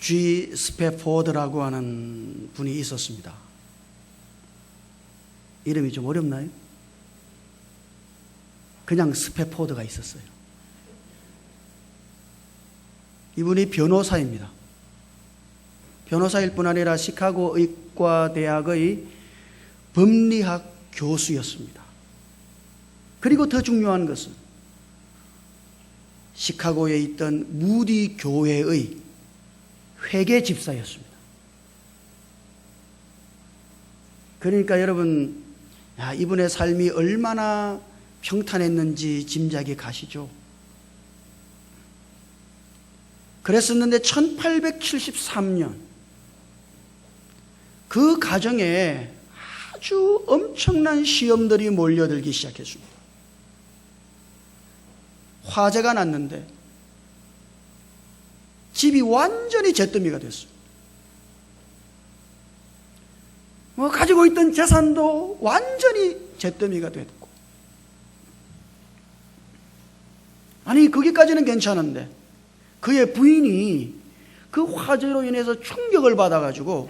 G. 스패포드라고 하는 분이 있었습니다. 이름이 좀 어렵나요? 그냥 스패포드가 있었어요. 이분이 변호사입니다. 변호사일 뿐 아니라 시카고 의과대학의 법리학 교수였습니다. 그리고 더 중요한 것은 시카고에 있던 무디 교회의 회계 집사였습니다. 그러니까 여러분, 이분의 삶이 얼마나 평탄했는지 짐작이 가시죠? 그랬었는데 1873년 그 가정에 아주 엄청난 시험들이 몰려들기 시작했습니다. 화재가 났는데 집이 완전히 잿더미가 됐어요. 가지고 있던 재산도 완전히 잿더미가 됐고, 아니 거기까지는 괜찮은데 그의 부인이 그 화재로 인해서 충격을 받아가지고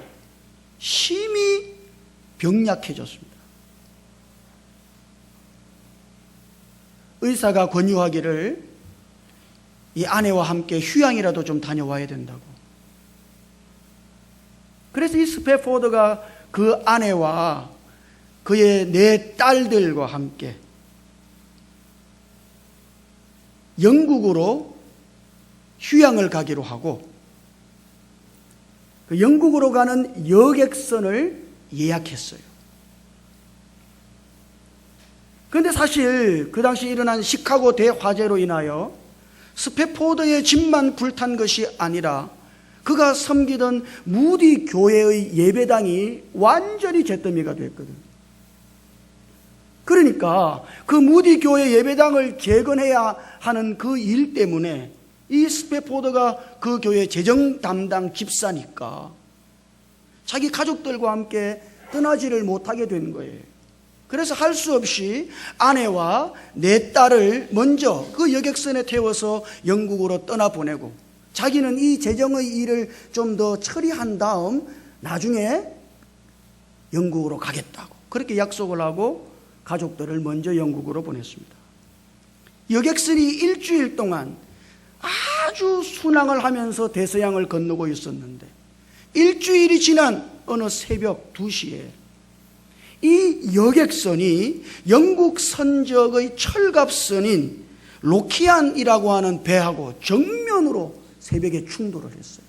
심히 병약해졌습니다. 의사가 권유하기를 이 아내와 함께 휴양이라도 좀 다녀와야 된다고. 그래서 이 스패포드가 그 아내와 그의 네 딸들과 함께 영국으로 휴양을 가기로 하고 그 영국으로 가는 여객선을 예약했어요. 그런데 사실 그 당시 일어난 시카고 대화재로 인하여 스패포드의 집만 불탄 것이 아니라 그가 섬기던 무디 교회의 예배당이 완전히 잿더미가 됐거든. 그러니까 그 무디 교회 예배당을 재건해야 하는 그 일 때문에 이 스패포드가 그 교회 재정 담당 집사니까 자기 가족들과 함께 떠나지를 못하게 된 거예요. 그래서 할 수 없이 아내와 네 딸을 먼저 그 여객선에 태워서 영국으로 떠나보내고 자기는 이 재정의 일을 좀 더 처리한 다음 나중에 영국으로 가겠다고 그렇게 약속을 하고 가족들을 먼저 영국으로 보냈습니다. 여객선이 일주일 동안 아주 순항을 하면서 대서양을 건너고 있었는데 일주일이 지난 어느 새벽 2시에 이 여객선이 영국 선적의 철갑선인 로키안이라고 하는 배하고 정면으로 새벽에 충돌을 했어요.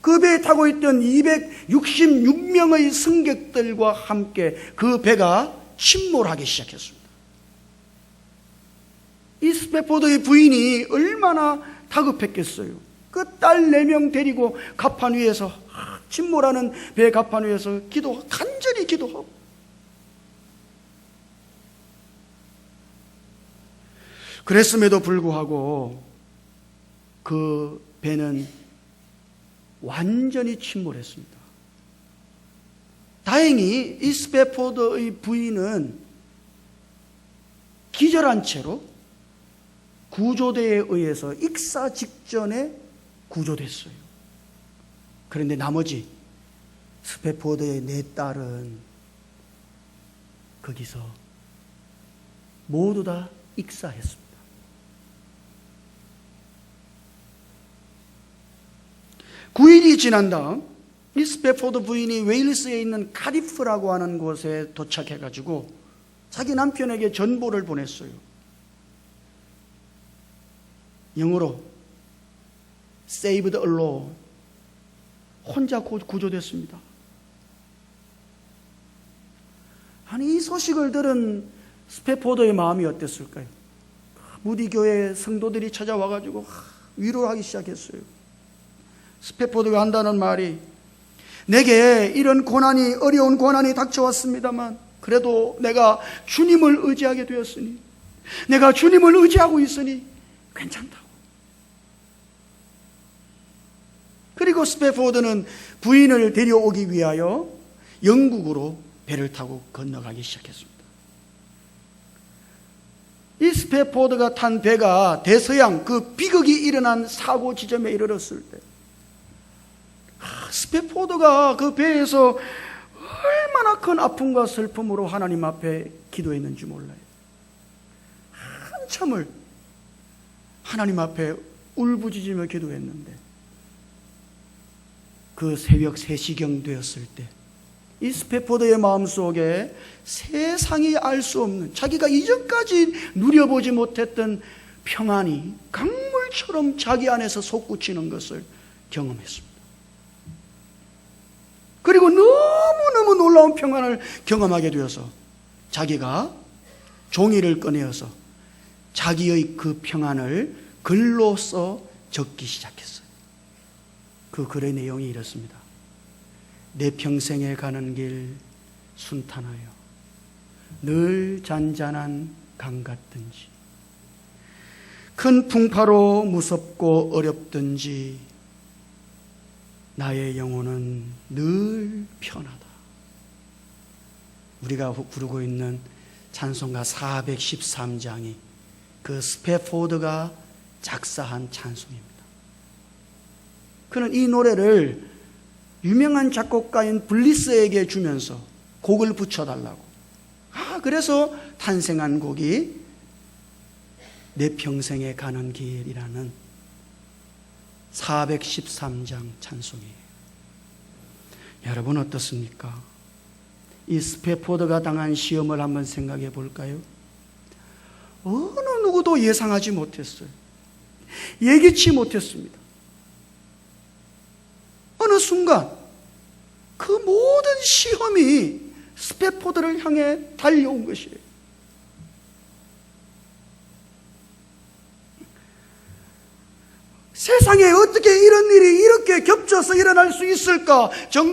그 배에 타고 있던 266명의 승객들과 함께 그 배가 침몰하기 시작했습니다. 이 스패포드의 부인이 얼마나 다급했겠어요. 그 딸 4명 데리고 갑판 위에서 침몰하는 배 갑판 위에서 간절히 기도하고 그랬음에도 불구하고 그 배는 완전히 침몰했습니다. 다행히 이 스패포드의 부인은 기절한 채로 구조대에 의해서 익사 직전에 구조됐어요. 그런데 나머지 스패포드의 네 딸은 거기서 모두 다 익사했습니다. (9일이) 지난 다음 이 스패포드 부인이 웨일스에 있는 카디프라고 하는 곳에 도착해가지고 자기 남편에게 전보를 보냈어요. 영어로 saved alone, 혼자 구조됐습니다. 아니 이 소식을 들은 스패포드의 마음이 어땠을까요? 무디 교회 성도들이 찾아와가지고 위로하기 시작했어요. 스패포드가 한다는 말이 내게 이런 어려운 고난이 닥쳐왔습니다만 그래도 내가 주님을 의지하게 되었으니 내가 주님을 의지하고 있으니 괜찮다고. 그리고 스패포드는 부인을 데려오기 위하여 영국으로 배를 타고 건너가기 시작했습니다. 이 스패포드가 탄 배가 대서양 그 비극이 일어난 사고 지점에 이르렀을 때 스패포드가 그 배에서 얼마나 큰 아픔과 슬픔으로 하나님 앞에 기도했는지 몰라요. 한참을 하나님 앞에 울부짖으며 기도했는데 그 새벽 3시경 되었을 때 이 스패포드의 마음속에 세상이 알 수 없는, 자기가 이전까지 누려보지 못했던 평안이 강물처럼 자기 안에서 솟구치는 것을 경험했습니다. 그리고 너무너무 놀라운 평안을 경험하게 되어서 자기가 종이를 꺼내어서 자기의 그 평안을 글로써 적기 시작했어요. 그 글의 내용이 이렇습니다. 내 평생에 가는 길 순탄하여 늘 잔잔한 강 같든지 큰 풍파로 무섭고 어렵든지 나의 영혼은 늘 편하다. 우리가 부르고 있는 찬송가 413장이 그 스패포드가 작사한 찬송입니다. 그는 이 노래를 유명한 작곡가인 블리스에게 주면서 곡을 붙여달라고. 그래서 탄생한 곡이 내 평생에 가는 길이라는 413장 찬송이에요. 여러분 어떻습니까? 이 스패포드가 당한 시험을 한번 생각해 볼까요? 어느 누구도 예상하지 못했어요. 예기치 못했습니다. 어느 순간 그 모든 시험이 스패포드를 향해 달려온 것이에요. 세상에 어떻게 이런 일이 이렇게 겹쳐서 일어날 수 있을까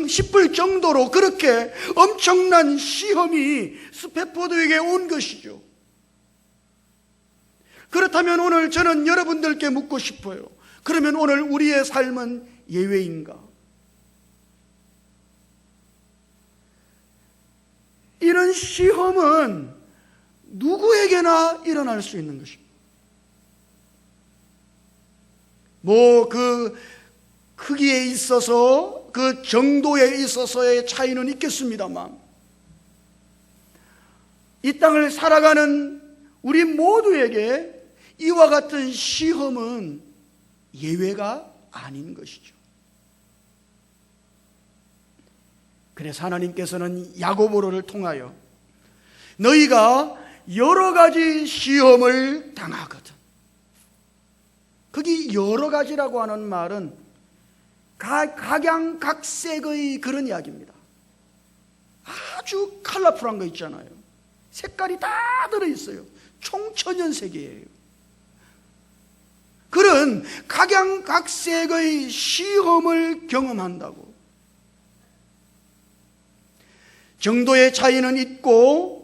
싶을 정도로 그렇게 엄청난 시험이 스패포드에게 온 것이죠. 그렇다면 오늘 저는 여러분들께 묻고 싶어요. 그러면 오늘 우리의 삶은 예외인가? 이런 시험은 누구에게나 일어날 수 있는 것입니다. 그 크기에 있어서 그 정도에 있어서의 차이는 있겠습니다만 이 땅을 살아가는 우리 모두에게 이와 같은 시험은 예외가 아닌 것이죠. 그래서 하나님께서는 야고보를 통하여 너희가 여러 가지 시험을 당하거든. 거기 여러 가지라고 하는 말은 각양각색의 그런 이야기입니다. 아주 컬러풀한 거 있잖아요. 색깔이 다 들어있어요. 총 천연색이에요. 그런 각양각색의 시험을 경험한다고. 정도의 차이는 있고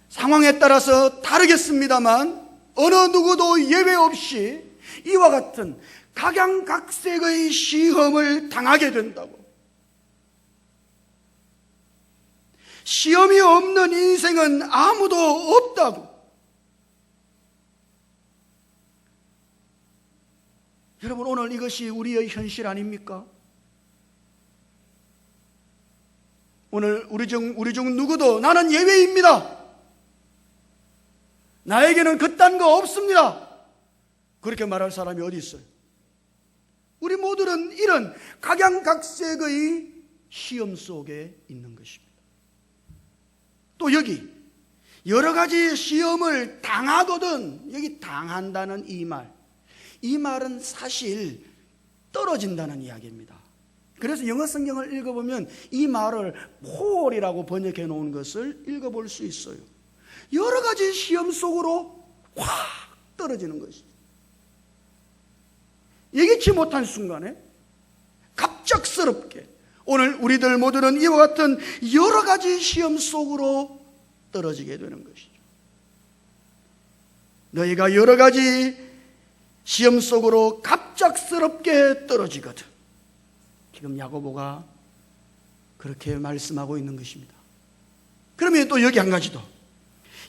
상황에 따라서 다르겠습니다만 어느 누구도 예외 없이 이와 같은 각양각색의 시험을 당하게 된다고. 시험이 없는 인생은 아무도 없다고. 여러분 오늘 이것이 우리의 현실 아닙니까? 오늘 우리 중 누구도 나는 예외입니다. 나에게는 그딴 거 없습니다. 그렇게 말할 사람이 어디 있어요? 우리 모두는 이런 각양각색의 시험 속에 있는 것입니다. 또 여기 여러 가지 시험을 당하거든. 여기 당한다는 이 말은 사실 떨어진다는 이야기입니다. 그래서 영어 성경을 읽어보면 이 말을 폴이라고 번역해 놓은 것을 읽어볼 수 있어요. 여러 가지 시험 속으로 확 떨어지는 것이죠. 예기치 못한 순간에 갑작스럽게 오늘 우리들 모두는 이와 같은 여러 가지 시험 속으로 떨어지게 되는 것이죠. 너희가 여러 가지 시험 속으로 갑작스럽게 떨어지거든. 지금 야고보가 그렇게 말씀하고 있는 것입니다. 그러면 또 여기 한 가지 더.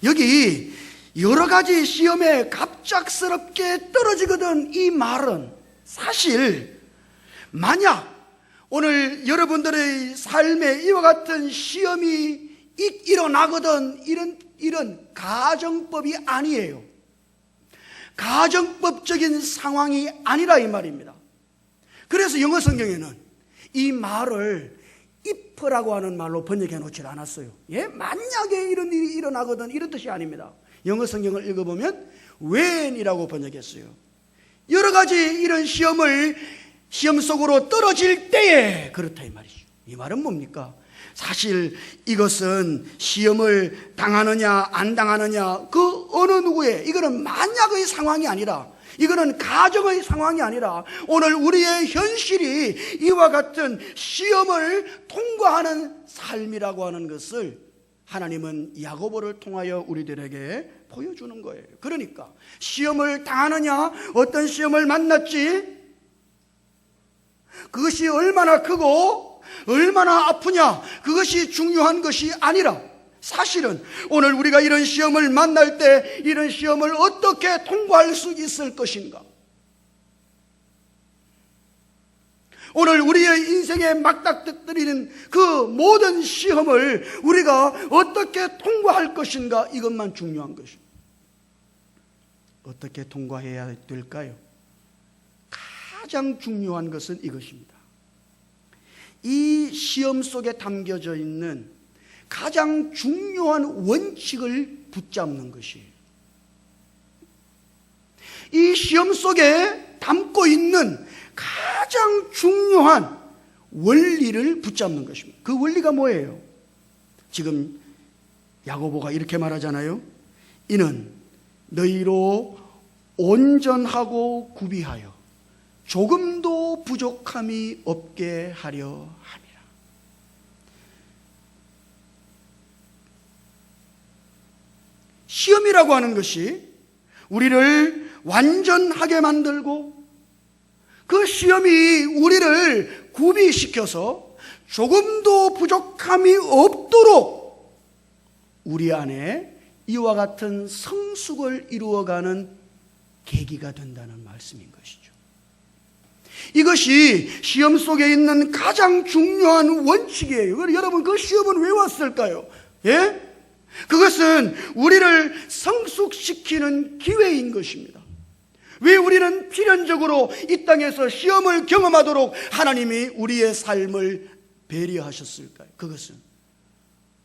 여기 여러 가지 시험에 갑작스럽게 떨어지거든. 이 말은 사실 만약 오늘 여러분들의 삶에 이와 같은 시험이 일어나거든, 이런 가정법이 아니에요. 가정법적인 상황이 아니라 이 말입니다. 그래서 영어 성경에는 이 말을 if라고 하는 말로 번역해 놓지 않았어요. 예? 만약에 이런 일이 일어나거든, 이런 뜻이 아닙니다. 영어 성경을 읽어보면 when이라고 번역했어요. 여러 가지 이런 시험 속으로 떨어질 때에 그렇다 이 말이죠. 이 말은 뭡니까? 사실 이것은 시험을 당하느냐 안 당하느냐 그 어느 누구의, 이거는 만약의 상황이 아니라, 이거는 가정의 상황이 아니라 오늘 우리의 현실이 이와 같은 시험을 통과하는 삶이라고 하는 것을 하나님은 야고보를 통하여 우리들에게 보여주는 거예요. 그러니까 시험을 당하느냐, 어떤 시험을 만났지, 그것이 얼마나 크고 얼마나 아프냐, 그것이 중요한 것이 아니라 사실은 오늘 우리가 이런 시험을 만날 때 이런 시험을 어떻게 통과할 수 있을 것인가, 오늘 우리의 인생에 막닥뜨리는 그 모든 시험을 우리가 어떻게 통과할 것인가, 이것만 중요한 것입니다. 어떻게 통과해야 될까요? 가장 중요한 것은 이것입니다. 이 시험 속에 담겨져 있는 가장 중요한 원칙을 붙잡는 것이에요. 이 시험 속에 담고 있는 가장 중요한 원리를 붙잡는 것입니다. 그 원리가 뭐예요? 지금 야고보가 이렇게 말하잖아요. 이는 너희로 온전하고 구비하여 조금도 부족함이 없게 하려 함이라. 시험이라고 하는 것이 우리를 완전하게 만들고 그 시험이 우리를 구비시켜서 조금도 부족함이 없도록 우리 안에 이와 같은 성숙을 이루어가는 계기가 된다는 말씀인 것이죠. 이것이 시험 속에 있는 가장 중요한 원칙이에요. 여러분, 그 시험은 왜 왔을까요? 예? 그것은 우리를 성숙시키는 기회인 것입니다. 왜 우리는 필연적으로 이 땅에서 시험을 경험하도록 하나님이 우리의 삶을 배려하셨을까요? 그것은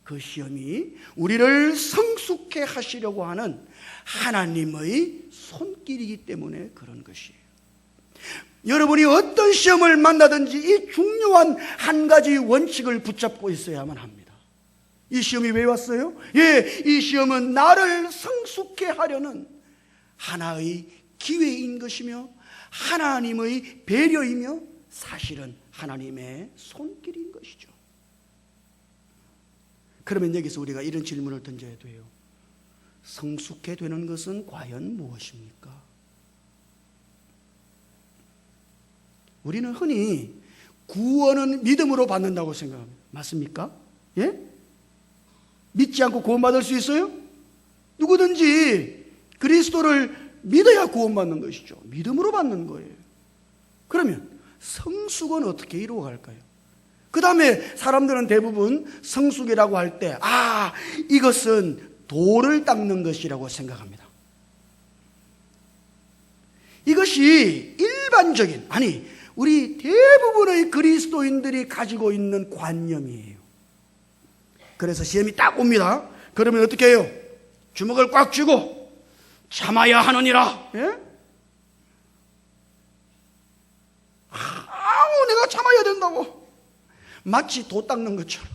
그 시험이 우리를 성숙해 하시려고 하는 하나님의 손길이기 때문에 그런 것이에요. 여러분이 어떤 시험을 만나든지 이 중요한 한 가지 원칙을 붙잡고 있어야만 합니다. 이 시험이 왜 왔어요? 예, 이 시험은 나를 성숙해 하려는 하나의 기회인 것이며 하나님의 배려이며 사실은 하나님의 손길인 것이죠. 그러면 여기서 우리가 이런 질문을 던져야 돼요. 성숙해 되는 것은 과연 무엇입니까? 우리는 흔히 구원은 믿음으로 받는다고 생각합니다. 맞습니까? 예? 믿지 않고 구원받을 수 있어요? 누구든지 그리스도를 믿어야 구원받는 것이죠. 믿음으로 받는 거예요. 그러면 성숙은 어떻게 이루어갈까요? 그 다음에 사람들은 대부분 성숙이라고 할 때 이것은 돌을 닦는 것이라고 생각합니다. 이것이 일반적인, 우리 대부분의 그리스도인들이 가지고 있는 관념이에요. 그래서 시험이 딱 옵니다. 그러면 어떻게 해요? 주먹을 꽉 쥐고 참아야 하느니라. 예? 내가 참아야 된다고. 마치 도 닦는 것처럼.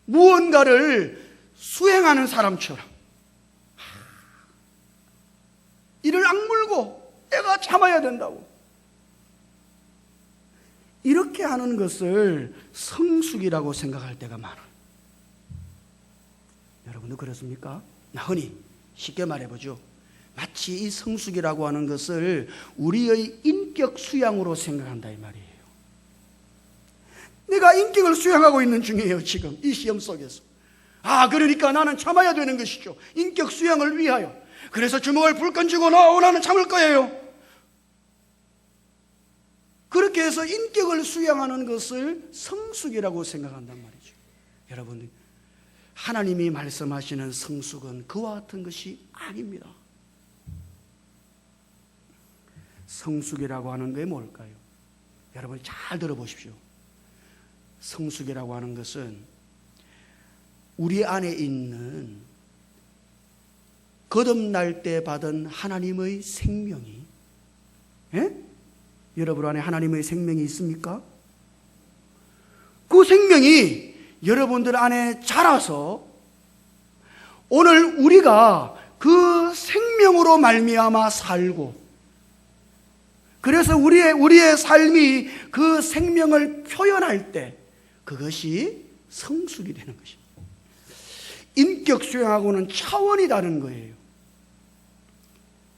무언가를 수행하는 사람처럼 이를 악물고 내가 참아야 된다고. 이렇게 하는 것을 성숙이라고 생각할 때가 많아요. 여러분도 그렇습니까? 흔히 쉽게 말해보죠. 마치 이 성숙이라고 하는 것을 우리의 인격 수양으로 생각한다 이 말이에요. 내가 인격을 수양하고 있는 중이에요. 지금 이 시험 속에서. 그러니까 나는 참아야 되는 것이죠. 인격 수양을 위하여. 그래서 주먹을 불끈 쥐고 나는 참을 거예요. 그렇게 해서 인격을 수양하는 것을 성숙이라고 생각한단 말이죠. 여러분, 하나님이 말씀하시는 성숙은 그와 같은 것이 아닙니다. 성숙이라고 하는 게 뭘까요? 여러분 잘 들어보십시오. 성숙이라고 하는 것은 우리 안에 있는 거듭날 때 받은 하나님의 생명이, 여러분 안에 하나님의 생명이 있습니까? 그 생명이 여러분들 안에 자라서 오늘 우리가 그 생명으로 말미암아 살고, 그래서 우리의 삶이 그 생명을 표현할 때 그것이 성숙이 되는 것입니다. 인격 수양하고는 차원이 다른 거예요.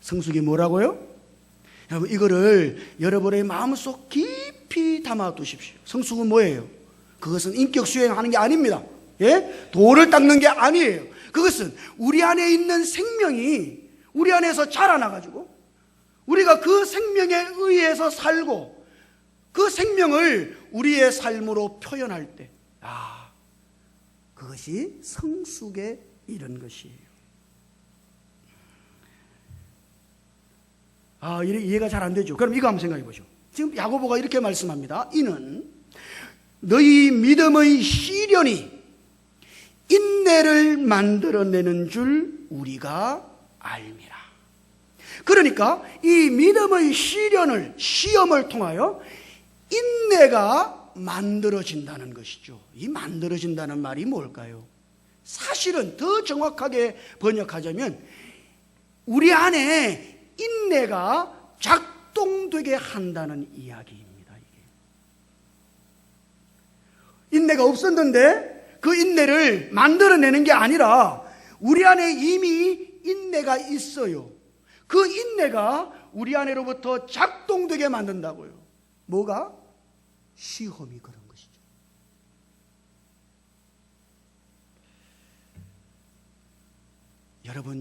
성숙이 뭐라고요? 여러분 이거를 여러분의 마음속 깊이 담아 두십시오. 성숙은 뭐예요? 그것은 인격 수양하는 게 아닙니다. 돌을 닦는 게 아니에요. 그것은 우리 안에 있는 생명이 우리 안에서 자라나가지고 우리가 그 생명에 의해서 살고 그 생명을 우리의 삶으로 표현할 때, 그것이 성숙에 이른 것이에요. 이해가 잘 안 되죠? 그럼 이거 한번 생각해 보죠. 지금 야고보가 이렇게 말씀합니다. 이는 너희 믿음의 시련이 인내를 만들어내는 줄 우리가 알미라. 그러니까 이 믿음의 시험을 통하여 인내가 만들어진다는 것이죠. 이 만들어진다는 말이 뭘까요? 사실은 더 정확하게 번역하자면 우리 안에 인내가 작동되게 한다는 이야기입니다. 이게. 인내가 없었는데 그 인내를 만들어내는 게 아니라 우리 안에 이미 인내가 있어요. 그 인내가 우리 안으로부터 작동되게 만든다고요. 뭐가? 시험이 그런 것이죠.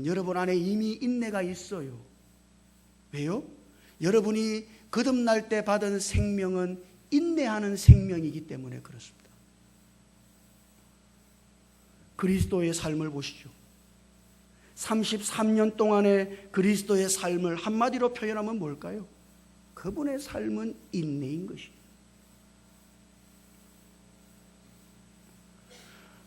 여러분 안에 이미 인내가 있어요. 왜요? 여러분이 거듭날 때 받은 생명은 인내하는 생명이기 때문에 그렇습니다. 그리스도의 삶을 보시죠. 33년 동안의 그리스도의 삶을 한마디로 표현하면 뭘까요? 그분의 삶은 인내인 것이에요.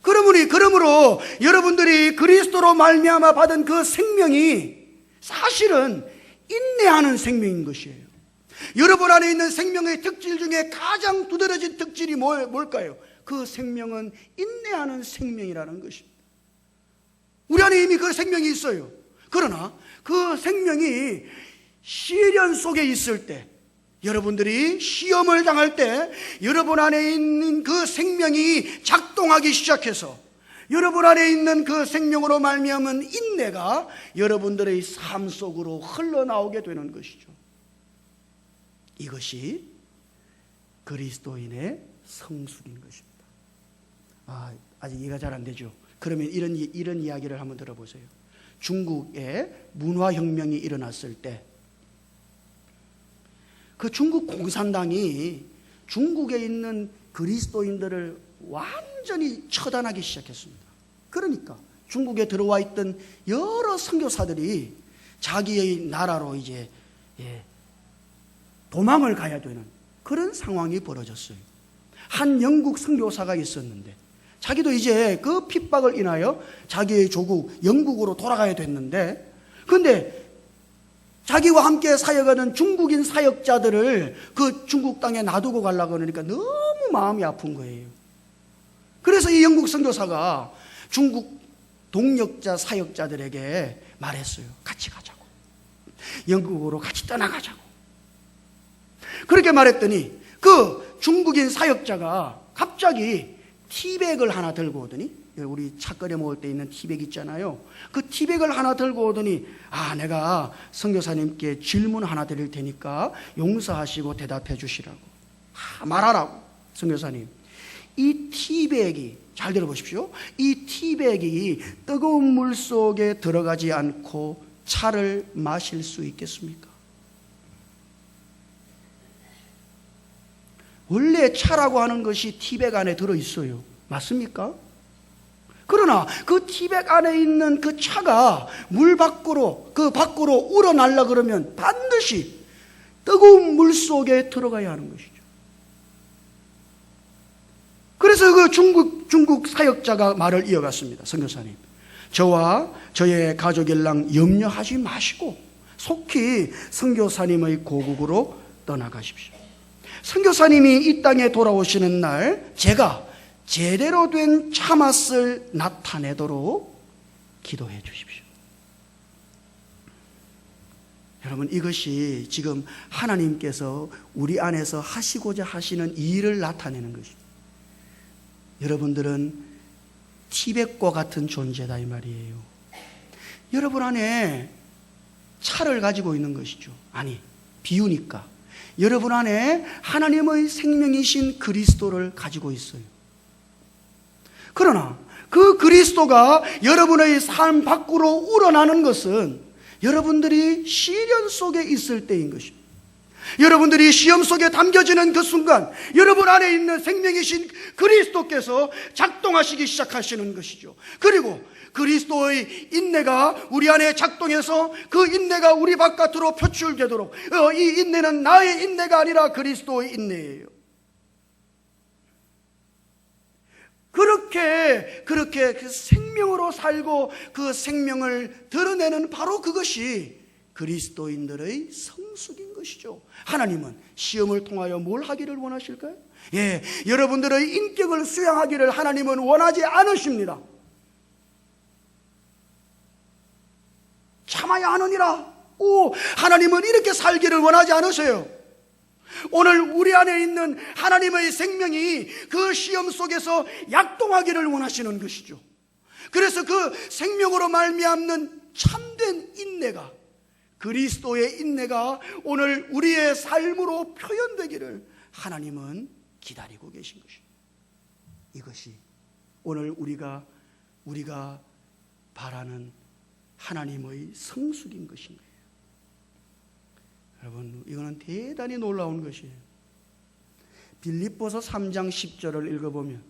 그러므로 여러분들이 그리스도로 말미암아 받은 그 생명이 사실은 인내하는 생명인 것이에요. 여러분 안에 있는 생명의 특질 중에 가장 두드러진 특질이 뭘까요? 그 생명은 인내하는 생명이라는 것입니다. 우리 안에 이미 그 생명이 있어요. 그러나 그 생명이 시련 속에 있을 때, 여러분들이 시험을 당할 때 여러분 안에 있는 그 생명이 작동하기 시작해서 여러분 안에 있는 그 생명으로 말미암은 인내가 여러분들의 삶 속으로 흘러나오게 되는 것이죠. 이것이 그리스도인의 성숙인 것입니다. 아직 이해가 잘 안 되죠? 그러면 이런 이야기를 한번 들어보세요. 중국에 문화혁명이 일어났을 때 그 중국 공산당이 중국에 있는 그리스도인들을 완전히 처단하기 시작했습니다. 그러니까 중국에 들어와 있던 여러 선교사들이 자기의 나라로 이제 도망을 가야 되는 그런 상황이 벌어졌어요. 한 영국 선교사가 있었는데 자기도 이제 그 핍박을 인하여 자기의 조국 영국으로 돌아가야 됐는데, 그런데 자기와 함께 사역하는 중국인 사역자들을 그 중국 땅에 놔두고 가려고 그러니까 너무 마음이 아픈 거예요. 그래서 이 영국 선교사가 중국 동역자 사역자들에게 말했어요. 같이 가자고. 영국으로 같이 떠나가자고. 그렇게 말했더니 그 중국인 사역자가 갑자기 티백을 하나 들고 오더니, 우리 차 끓여 먹을 때 있는 티백 있잖아요. 그 티백을 하나 들고 오더니 내가 선교사님께 질문 하나 드릴 테니까 용서하시고 대답해 주시라고. 말하라고. 선교사님, 이 티백이, 잘 들어보십시오. 이 티백이 뜨거운 물 속에 들어가지 않고 차를 마실 수 있겠습니까? 원래 차라고 하는 것이 티백 안에 들어있어요. 맞습니까? 그러나 그 티백 안에 있는 그 차가 물 밖으로, 그 밖으로 우러나려 그러면 반드시 뜨거운 물 속에 들어가야 하는 것이죠. 그래서 그 중국 사역자가 말을 이어갔습니다. 선교사님, 저와 저의 가족일랑 염려하지 마시고 속히 선교사님의 고국으로 떠나가십시오. 선교사님이 이 땅에 돌아오시는 날 제가 제대로 된 차맛을 나타내도록 기도해 주십시오. 여러분, 이것이 지금 하나님께서 우리 안에서 하시고자 하시는 일을 나타내는 것입니다. 여러분들은 티백과 같은 존재다 이 말이에요. 여러분 안에 차를 가지고 있는 것이죠. 아니, 비유니까 여러분 안에 하나님의 생명이신 그리스도를 가지고 있어요. 그러나 그 그리스도가 여러분의 삶 밖으로 우러나는 것은 여러분들이 시련 속에 있을 때인 것입니다. 여러분들이 시험 속에 담겨지는 그 순간 여러분 안에 있는 생명이신 그리스도께서 작동하시기 시작하시는 것이죠. 그리고 그리스도의 인내가 우리 안에 작동해서 그 인내가 우리 바깥으로 표출되도록, 이 인내는 나의 인내가 아니라 그리스도의 인내예요. 그렇게 그 생명으로 살고 그 생명을 드러내는 바로 그것이 그리스도인들의 성숙인 것이죠. 하나님은 시험을 통하여 뭘 하기를 원하실까요? 여러분들의 인격을 수양하기를 하나님은 원하지 않으십니다. 참아야 하느니라. 하나님은 이렇게 살기를 원하지 않으세요. 오늘 우리 안에 있는 하나님의 생명이 그 시험 속에서 약동하기를 원하시는 것이죠. 그래서 그 생명으로 말미암는 참된 인내가, 그리스도의 인내가 오늘 우리의 삶으로 표현되기를 하나님은 기다리고 계신 것입니다. 이것이 오늘 우리가 바라는 하나님의 성숙인 것인 거예요. 여러분, 이거는 대단히 놀라운 것이에요. 빌립보서 3장 10절을 읽어보면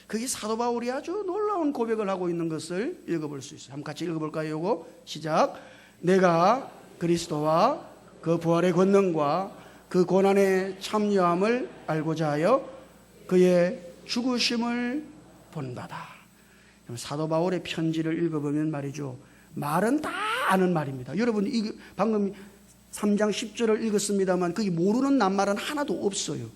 거기 사도 바울이 아주 놀라운 고백을 하고 있는 것을 읽어볼 수 있어요. 한번 같이 읽어볼까요? 이거 시작. 내가 그리스도와 그 부활의 권능과 그 고난의 참여함을 알고자 하여 그의 죽으심을 본받아. 사도 바울의 편지를 읽어보면 말이죠, 말은 다 아는 말입니다. 여러분, 방금 3장 10절을 읽었습니다만 거기 모르는 낱말은 하나도 없어요.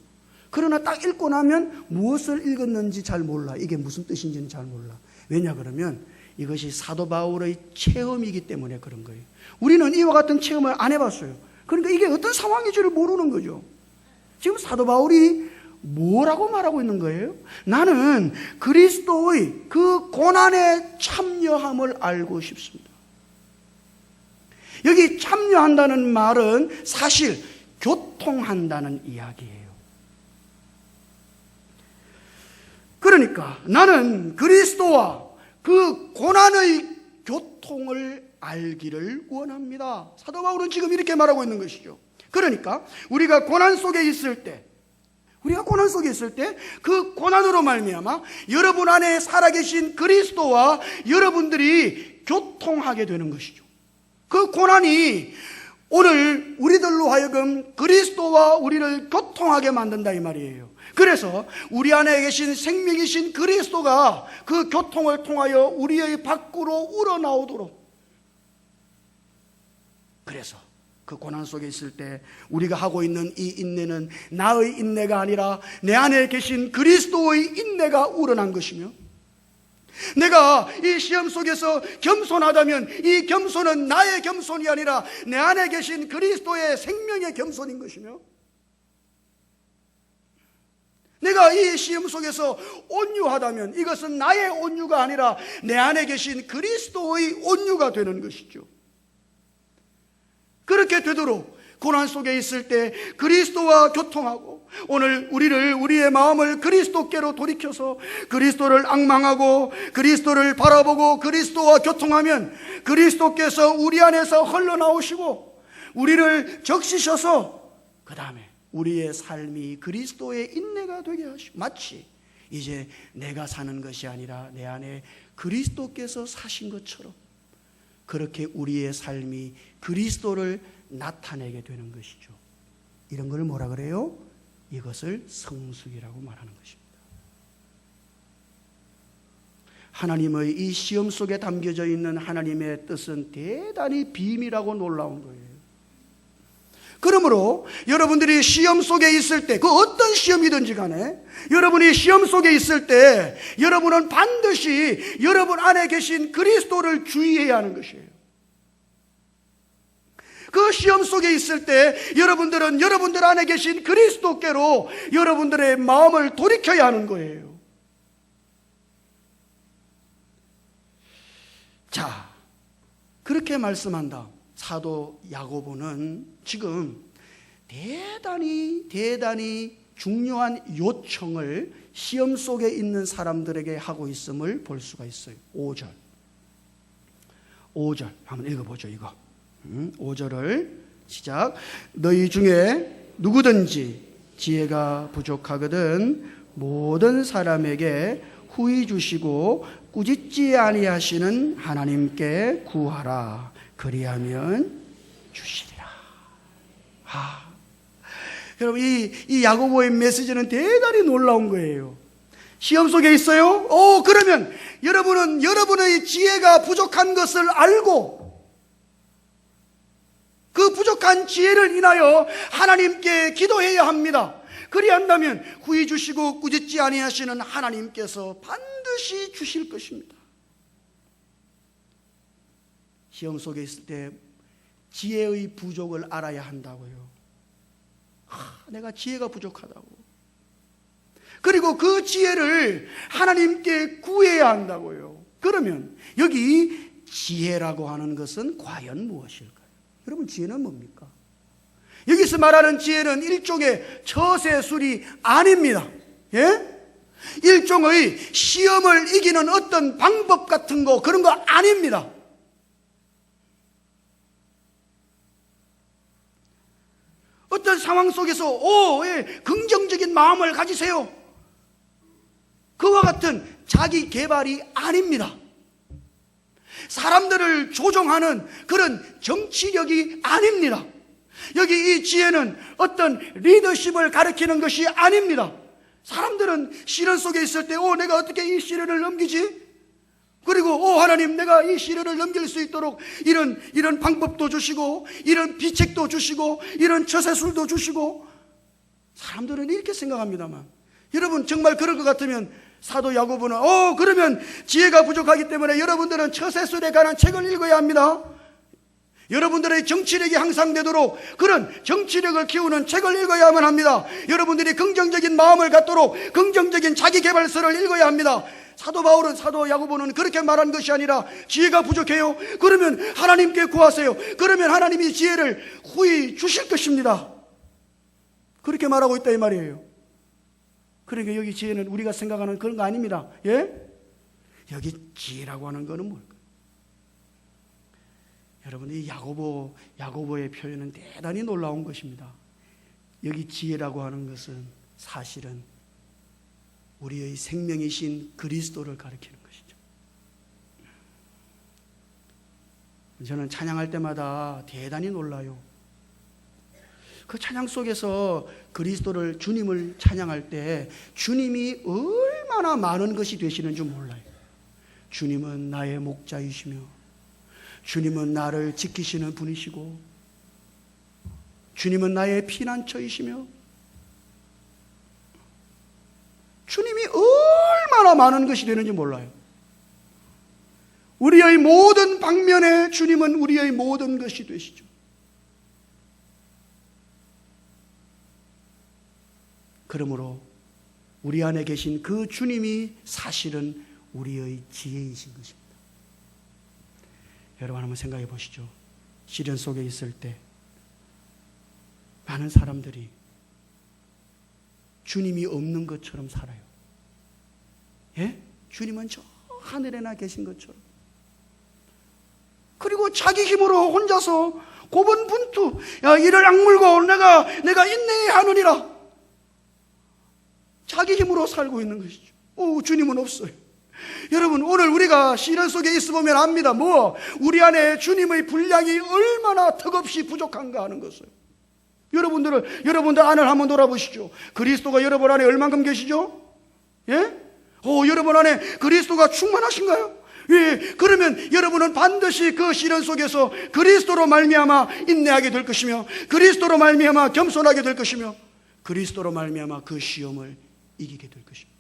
그러나 딱 읽고 나면 무엇을 읽었는지 잘 몰라. 이게 무슨 뜻인지는 잘 몰라. 왜냐 그러면 이것이 사도 바울의 체험이기 때문에 그런 거예요. 우리는 이와 같은 체험을 안 해봤어요. 그러니까 이게 어떤 상황인지를 모르는 거죠. 지금 사도 바울이 뭐라고 말하고 있는 거예요? 나는 그리스도의 그 고난에 참여함을 알고 싶습니다. 여기 참여한다는 말은 사실 교통한다는 이야기예요. 그러니까 나는 그리스도와 그 고난의 교통을 알기를 원합니다. 사도 바울은 지금 이렇게 말하고 있는 것이죠. 그러니까 우리가 고난 속에 있을 때 그 고난으로 말미암아 여러분 안에 살아계신 그리스도와 여러분들이 교통하게 되는 것이죠. 그 고난이 오늘 우리들로 하여금 그리스도와 우리를 교통하게 만든다 이 말이에요. 그래서 우리 안에 계신 생명이신 그리스도가 그 교통을 통하여 우리의 밖으로 우러나오도록, 그래서 그 고난 속에 있을 때 우리가 하고 있는 이 인내는 나의 인내가 아니라 내 안에 계신 그리스도의 인내가 우러난 것이며, 내가 이 시험 속에서 겸손하다면 이 겸손은 나의 겸손이 아니라 내 안에 계신 그리스도의 생명의 겸손인 것이며, 내가 이 시험 속에서 온유하다면 이것은 나의 온유가 아니라 내 안에 계신 그리스도의 온유가 되는 것이죠. 그렇게 되도록 고난 속에 있을 때 그리스도와 교통하고 오늘 우리의 마음을 그리스도께로 돌이켜서 그리스도를 앙망하고 그리스도를 바라보고 그리스도와 교통하면 그리스도께서 우리 안에서 흘러나오시고 우리를 적시셔서 그 다음에 우리의 삶이 그리스도의 인내가 되게 하시고, 마치 이제 내가 사는 것이 아니라 내 안에 그리스도께서 사신 것처럼 그렇게 우리의 삶이 그리스도를 나타내게 되는 것이죠. 이런 걸 뭐라 그래요? 이것을 성숙이라고 말하는 것입니다. 하나님의 이 시험 속에 담겨져 있는 하나님의 뜻은 대단히 비밀하고 놀라운 거예요. 그러므로 여러분들이 시험 속에 있을 때, 그 어떤 시험이든지 간에 여러분이 시험 속에 있을 때 여러분은 반드시 여러분 안에 계신 그리스도를 주의해야 하는 것이에요. 그 시험 속에 있을 때 여러분들은 여러분들 안에 계신 그리스도께로 여러분들의 마음을 돌이켜야 하는 거예요. 자, 그렇게 말씀한다. 사도 야고보는 지금 대단히 중요한 요청을 시험 속에 있는 사람들에게 하고 있음을 볼 수가 있어요. 5절 한번 읽어보죠. 이거 5절을 시작. 너희 중에 누구든지 지혜가 부족하거든 모든 사람에게 후히 주시고 꾸짖지 아니하시는 하나님께 구하라. 그리하면 주시리라. 여러분 이 야고보의 메시지는 대단히 놀라운 거예요. 시험 속에 있어요? 그러면 여러분은 여러분의 지혜가 부족한 것을 알고 그 부족한 지혜를 인하여 하나님께 기도해야 합니다. 그리한다면 후히 주시고 꾸짖지 아니하시는 하나님께서 반드시 주실 것입니다. 시험 속에 있을 때 지혜의 부족을 알아야 한다고요. 내가 지혜가 부족하다고. 그리고 그 지혜를 하나님께 구해야 한다고요. 그러면 여기 지혜라고 하는 것은 과연 무엇일까요? 여러분, 지혜는 뭡니까? 여기서 말하는 지혜는 일종의 처세술이 아닙니다. 예? 일종의 시험을 이기는 어떤 방법 같은 거, 그런 거 아닙니다. 어떤 상황 속에서 긍정적인 마음을 가지세요. 그와 같은 자기 개발이 아닙니다. 사람들을 조종하는 그런 정치력이 아닙니다. 여기 이 지혜는 어떤 리더십을 가리키는 것이 아닙니다. 사람들은 시련 속에 있을 때 내가 어떻게 이 시련을 넘기지? 그리고 하나님, 내가 이 시련을 넘길 수 있도록 이런 방법도 주시고 이런 비책도 주시고 이런 처세술도 주시고, 사람들은 이렇게 생각합니다만, 여러분 정말 그럴 것 같으면 사도 야고보는 그러면 지혜가 부족하기 때문에 여러분들은 처세술에 관한 책을 읽어야 합니다. 여러분들의 정치력이 향상되도록 그런 정치력을 키우는 책을 읽어야만 합니다. 여러분들이 긍정적인 마음을 갖도록 긍정적인 자기개발서를 읽어야 합니다. 사도 야고보는 그렇게 말한 것이 아니라 지혜가 부족해요? 그러면 하나님께 구하세요. 그러면 하나님이 지혜를 후히 주실 것입니다. 그렇게 말하고 있다 이 말이에요. 그러니까 여기 지혜는 우리가 생각하는 그런 거 아닙니다. 예? 여기 지혜라고 하는 거는 뭘까요? 여러분, 이 야고보의 표현은 대단히 놀라운 것입니다. 여기 지혜라고 하는 것은 사실은 우리의 생명이신 그리스도를 가리키는 것이죠. 저는 찬양할 때마다 대단히 놀라요. 그 찬양 속에서 그리스도를, 주님을 찬양할 때 주님이 얼마나 많은 것이 되시는 줄 몰라요. 주님은 나의 목자이시며 주님은 나를 지키시는 분이시고 주님은 나의 피난처이시며 주님이 얼마나 많은 것이 되는지 몰라요. 우리의 모든 방면에 주님은 우리의 모든 것이 되시죠. 그러므로 우리 안에 계신 그 주님이 사실은 우리의 지혜이신 것입니다. 여러분 한번 생각해 보시죠. 시련 속에 있을 때 많은 사람들이 주님이 없는 것처럼 살아요. 예? 주님은 저 하늘에나 계신 것처럼. 그리고 자기 힘으로 혼자서 고분분투, 야, 이를 악물고 내가 인내해야 하느니라. 자기 힘으로 살고 있는 것이죠. 주님은 없어요. 여러분, 오늘 우리가 시련 속에 있어보면 압니다. 우리 안에 주님의 분량이 얼마나 턱없이 부족한가 하는 것을. 여러분들 안을 한번 돌아보시죠. 그리스도가 여러분 안에 얼만큼 계시죠? 예? 여러분 안에 그리스도가 충만하신가요? 예. 그러면 여러분은 반드시 그 시련 속에서 그리스도로 말미암아 인내하게 될 것이며, 그리스도로 말미암아 겸손하게 될 것이며, 그리스도로 말미암아 그 시험을 이기게 될 것입니다.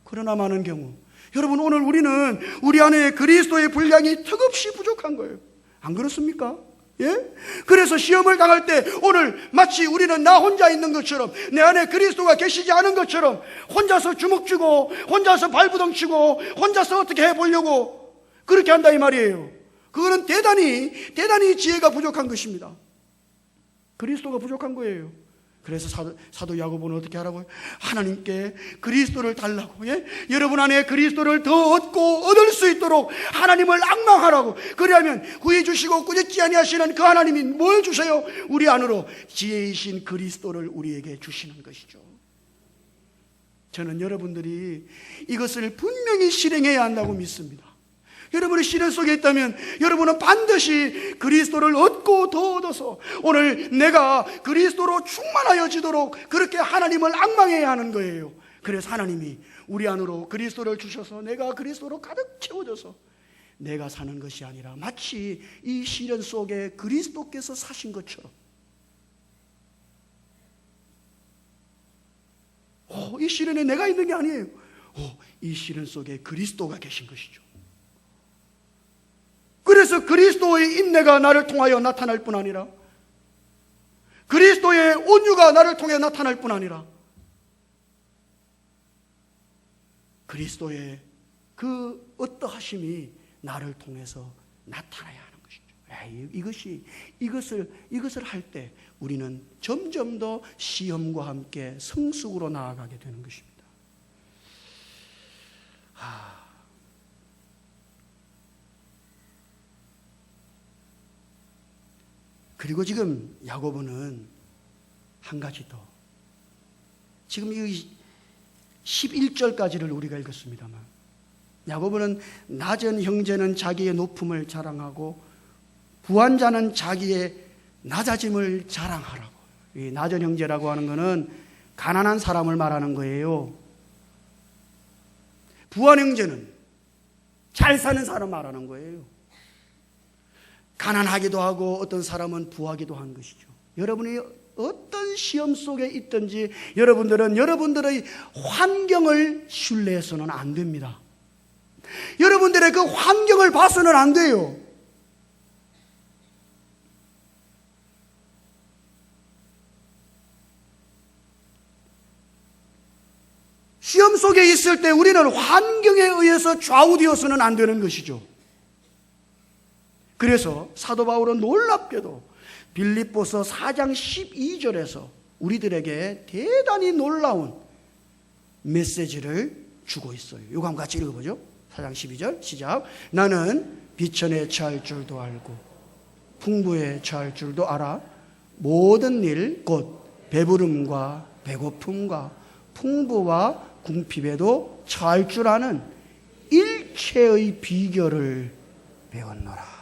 그러나 많은 경우 여러분, 오늘 우리는 우리 안에 그리스도의 분량이 턱없이 부족한 거예요. 안 그렇습니까? 예? 그래서 시험을 당할 때 오늘 마치 우리는 나 혼자 있는 것처럼, 내 안에 그리스도가 계시지 않은 것처럼 혼자서 주먹 쥐고 혼자서 발부둥 치고 혼자서 어떻게 해보려고 그렇게 한다 이 말이에요. 그거는 대단히 지혜가 부족한 것입니다. 그리스도가 부족한 거예요. 그래서 사도 야고보는 어떻게 하라고요? 하나님께 그리스도를 달라고, 예? 여러분 안에 그리스도를 더 얻고 얻을 수 있도록 하나님을 앙망하라고. 그리하면 구해 주시고 꾸짖지 아니하시는 그 하나님이 뭘 주세요? 우리 안으로 지혜이신 그리스도를 우리에게 주시는 것이죠. 저는 여러분들이 이것을 분명히 실행해야 한다고 믿습니다. 여러분이 시련 속에 있다면 여러분은 반드시 그리스도를 얻고 더 얻어서 오늘 내가 그리스도로 충만하여지도록 그렇게 하나님을 앙망해야 하는 거예요. 그래서 하나님이 우리 안으로 그리스도를 주셔서 내가 그리스도로 가득 채워져서 내가 사는 것이 아니라 마치 이 시련 속에 그리스도께서 사신 것처럼, 이 시련에 내가 있는 게 아니에요. 이 시련 속에 그리스도가 계신 것이죠. 그래서 그리스도의 인내가 나를 통하여 나타날 뿐 아니라, 그리스도의 온유가 나를 통해 나타날 뿐 아니라, 그리스도의 그 어떠하심이 나를 통해서 나타나야 하는 것이죠. 이것을 할 때 우리는 점점 더 시험과 함께 성숙으로 나아가게 되는 것입니다. 그리고 지금 야고보는 한 가지 더, 지금 이 11절까지를 우리가 읽었습니다만, 야고보는 낮은 형제는 자기의 높음을 자랑하고 부한 자는 자기의 낮아짐을 자랑하라고. 이 낮은 형제라고 하는 것은 가난한 사람을 말하는 거예요. 부한 형제는 잘 사는 사람 말하는 거예요. 가난하기도 하고 어떤 사람은 부하기도 한 것이죠. 여러분이 어떤 시험 속에 있든지 여러분들은 여러분들의 환경을 신뢰해서는 안 됩니다. 여러분들의 그 환경을 봐서는 안 돼요. 시험 속에 있을 때 우리는 환경에 의해서 좌우되어서는 안 되는 것이죠. 그래서 사도 바울은 놀랍게도 빌립보서 4장 12절에서 우리들에게 대단히 놀라운 메시지를 주고 있어요. 이거 한번 같이 읽어보죠. 4장 12절 시작. 나는 비천에 처할 줄도 알고 풍부에 처할 줄도 알아 모든 일 곧 배부름과 배고픔과 풍부와 궁핍에도 처할 줄 아는 일체의 비결을 배웠노라.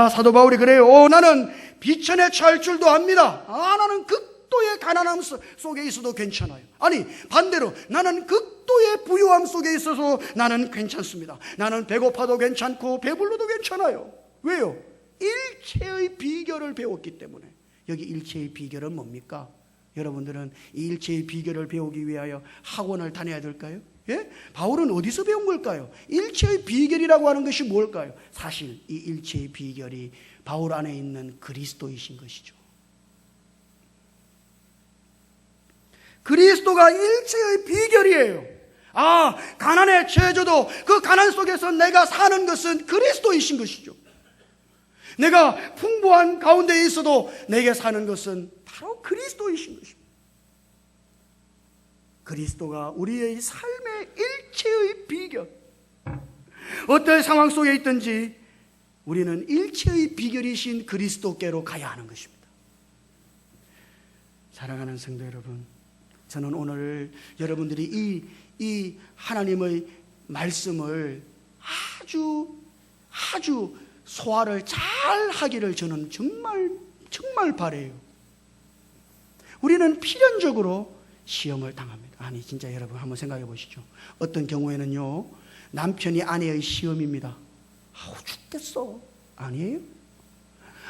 사도 바울이 그래요. 나는 비천에 처할 줄도 압니다. 나는 극도의 가난함 속에 있어도 괜찮아요. 아니 반대로 나는 극도의 부유함 속에 있어서 나는 괜찮습니다. 나는 배고파도 괜찮고 배불러도 괜찮아요. 왜요? 일체의 비결을 배웠기 때문에. 여기 일체의 비결은 뭡니까? 여러분들은 이 일체의 비결을 배우기 위하여 학원을 다녀야 될까요? 예? 바울은 어디서 배운 걸까요? 일체의 비결이라고 하는 것이 뭘까요? 사실 이 일체의 비결이 바울 안에 있는 그리스도이신 것이죠. 그리스도가 일체의 비결이에요. 가난에 처해져도 그 가난 속에서 내가 사는 것은 그리스도이신 것이죠. 내가 풍부한 가운데 있어도 내게 사는 것은 바로 그리스도이신 것입니다. 그리스도가 우리의 삶의 일체의 비결, 어떤 상황 속에 있든지 우리는 일체의 비결이신 그리스도께로 가야 하는 것입니다. 사랑하는 성도 여러분, 저는 오늘 여러분들이 이 하나님의 말씀을 아주 소화를 잘 하기를 저는 정말 바라요. 우리는 필연적으로 시험을 당합니다. 아니 진짜 여러분 한번 생각해 보시죠. 어떤 경우에는요, 남편이 아내의 시험입니다. 아우 죽겠어. 아니에요?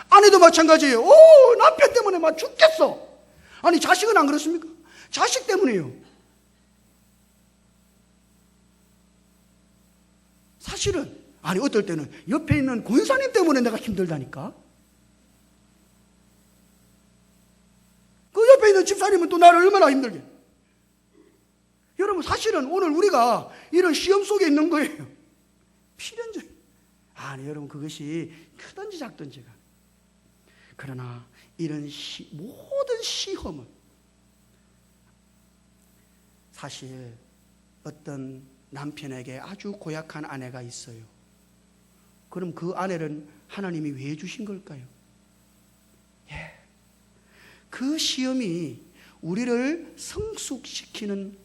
아내도 마찬가지예요. 오, 남편 때문에 막 죽겠어. 아니 자식은 안 그렇습니까? 자식 때문에요. 사실은 아니 어떨 때는 옆에 있는 권사님 때문에 내가 힘들다니까. 그 옆에 있는 집사님은 또 나를 얼마나 힘들게. 여러분 사실은 오늘 우리가 이런 시험 속에 있는 거예요. 필연적. 아니 여러분 그것이 크든지 작든지가. 그러나 이런 모든 시험은 사실 어떤 남편에게 아주 고약한 아내가 있어요. 그럼 그 아내는 하나님이 왜 주신 걸까요? 그 시험이 우리를 성숙시키는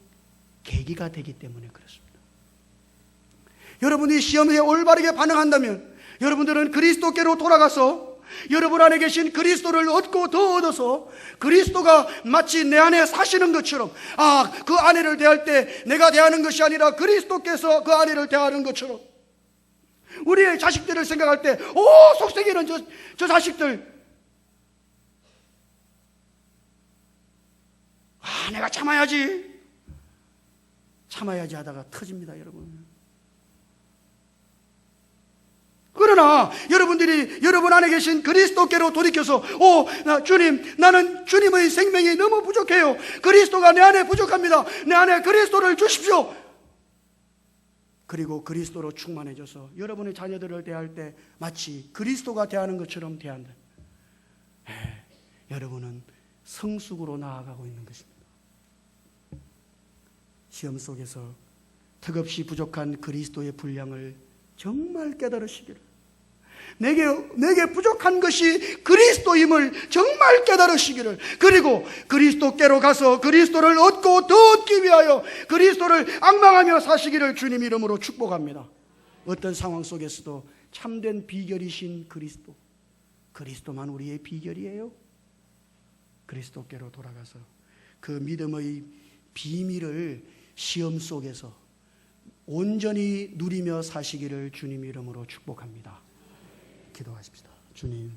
계기가 되기 때문에 그렇습니다. 여러분이 시험에 올바르게 반응한다면 여러분들은 그리스도께로 돌아가서 여러분 안에 계신 그리스도를 얻고 더 얻어서 그리스도가 마치 내 안에 사시는 것처럼, 그 아내를 대할 때 내가 대하는 것이 아니라 그리스도께서 그 아내를 대하는 것처럼, 우리의 자식들을 생각할 때 속썩이는 저 자식들, 내가 참아야지 하다가 터집니다 여러분. 그러나 여러분들이 여러분 안에 계신 그리스도께로 돌이켜서 주님, 나는 주님의 생명이 너무 부족해요. 그리스도가 내 안에 부족합니다. 내 안에 그리스도를 주십시오. 그리고 그리스도로 충만해져서 여러분의 자녀들을 대할 때 마치 그리스도가 대하는 것처럼 대한다. 여러분은 성숙으로 나아가고 있는 것입니다. 시험 속에서 턱없이 부족한 그리스도의 분량을 정말 깨달으시기를, 내게 부족한 것이 그리스도임을 정말 깨달으시기를, 그리고 그리스도께로 가서 그리스도를 얻고 더 얻기 위하여 그리스도를 앙망하며 사시기를 주님 이름으로 축복합니다. 어떤 상황 속에서도 참된 비결이신 그리스도만 우리의 비결이에요. 그리스도께로 돌아가서 그 믿음의 비밀을 시험 속에서 온전히 누리며 사시기를 주님 이름으로 축복합니다. 기도하십시다. 주님,